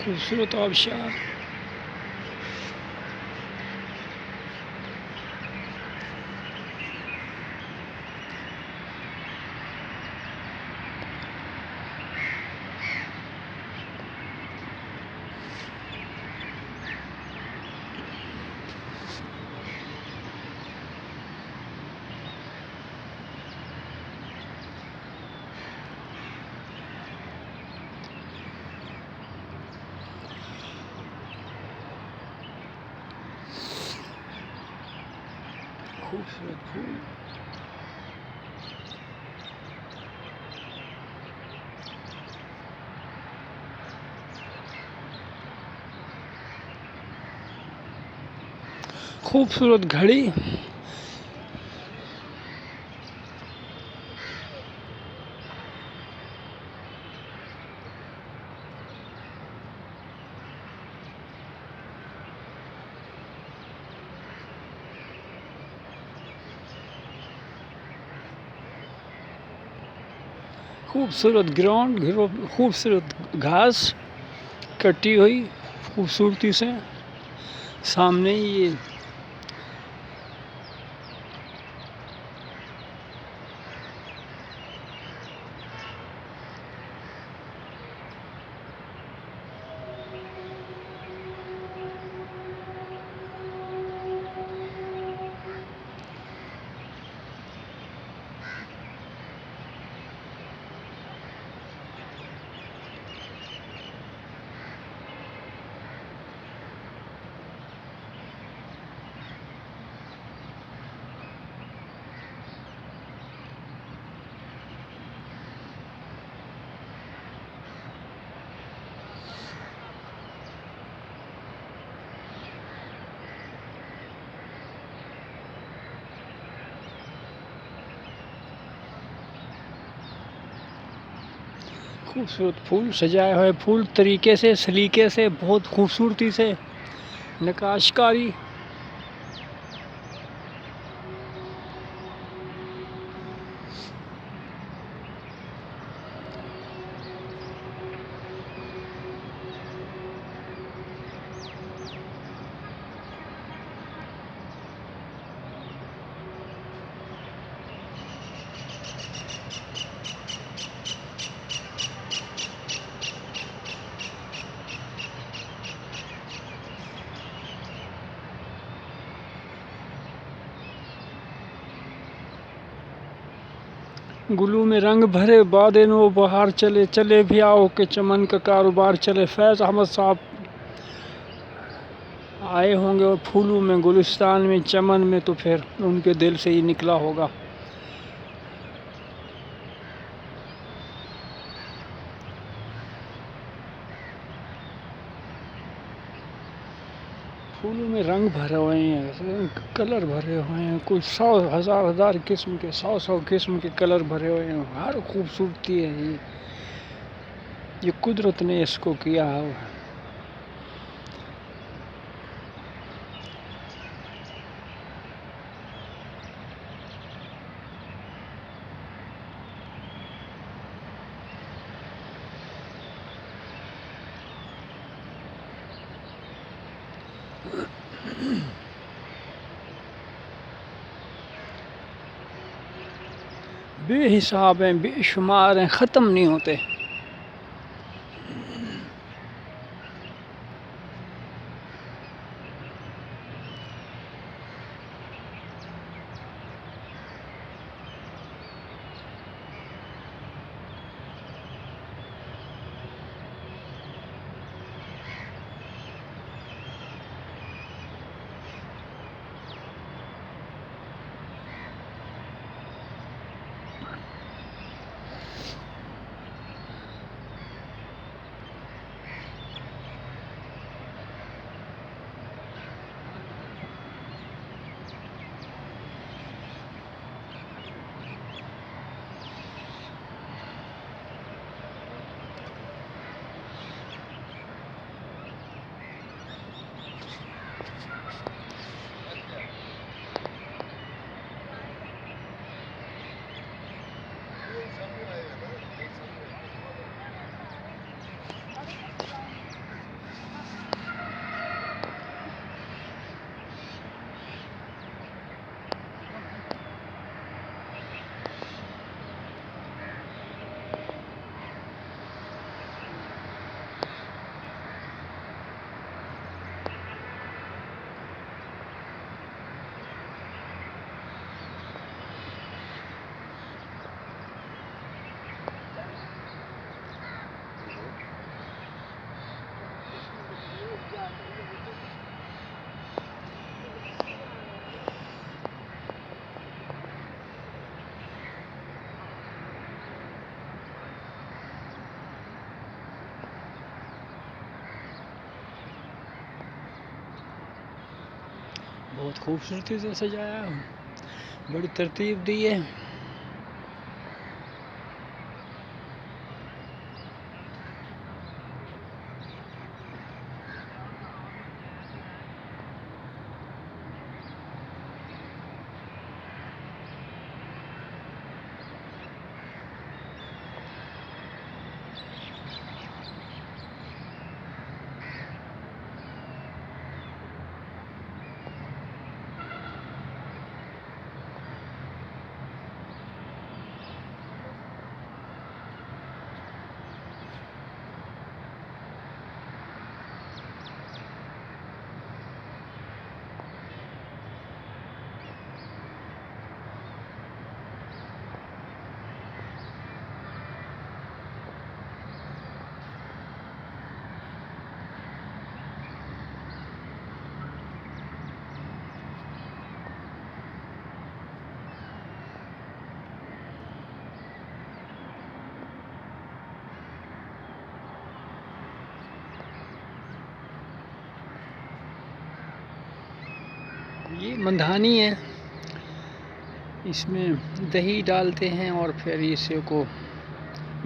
खूबसूरत आबशार। खूबसूरत फूल। खूबसूरत घड़ी। खूबसूरत ग्राउंड, खूबसूरत घास कटी हुई खूबसूरती से। सामने ये खूबसूरत फूल सजाए हुए, फूल तरीके से सलीके से बहुत खूबसूरती से नक्काशकारी। गुलू में रंग भरे बादे नो बहार चले, चले भी आओ के चमन का कारोबार चले। फैज़ अहमद साहब आए होंगे और फूलों में, गुलिस्तान में, चमन में, तो फिर उनके दिल से ही निकला होगा। फूलों में रंग भरे हुए हैं, कलर भरे हुए हैं, कुछ 100,000 किस्म के, 100 किस्म के कलर भरे हुए हैं। हर खूबसूरती है ये कुदरत ने इसको किया है। बेहिसाब हैं, बेशुमार हैं, ख़त्म नहीं होते। बहुत खूबसूरती से सजाया, बड़ी तरतीब दी है। ये मंधानी है, इसमें दही डालते हैं और फिर इसे को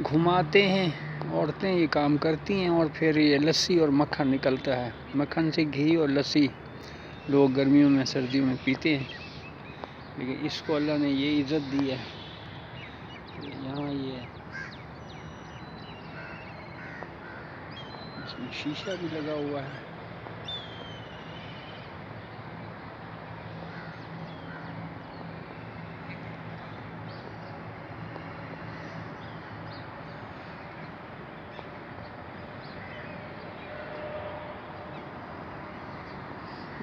घुमाते हैं। औरतें ये काम करती हैं और फिर ये लस्सी और मक्खन निकलता है। मक्खन से घी और लस्सी लोग गर्मियों में सर्दियों में पीते हैं, लेकिन इसको अल्लाह ने ये इज़्ज़त दी है। यहाँ ये इसमें शीशा भी लगा हुआ है।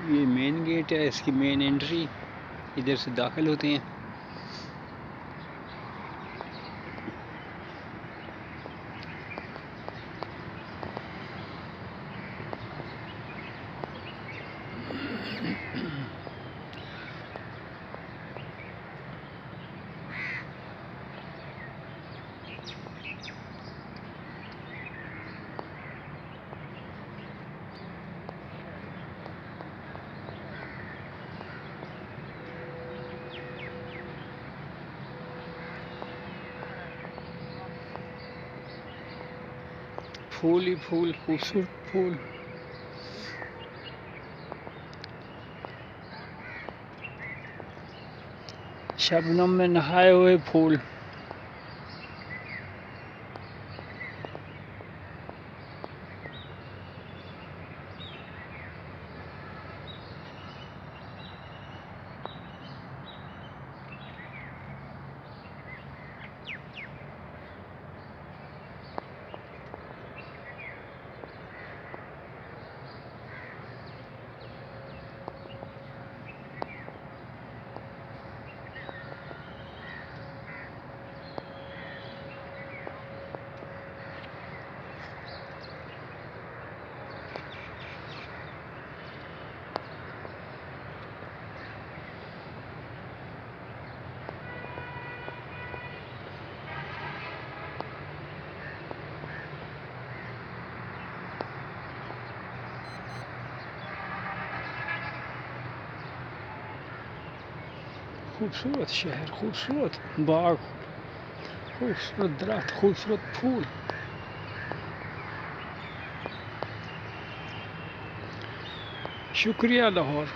ये मेन गेट है, इसकी मेन एंट्री, इधर से दाखिल होते हैं। फूल ही फूल, खूबसूरत फूल। शबनम में नहाए हुए फूल। खूबसूरत शहर, खूबसूरत बाग, खूबसूरत दरख्त, खूबसूरत फूल। शुक्रिया लाहौर।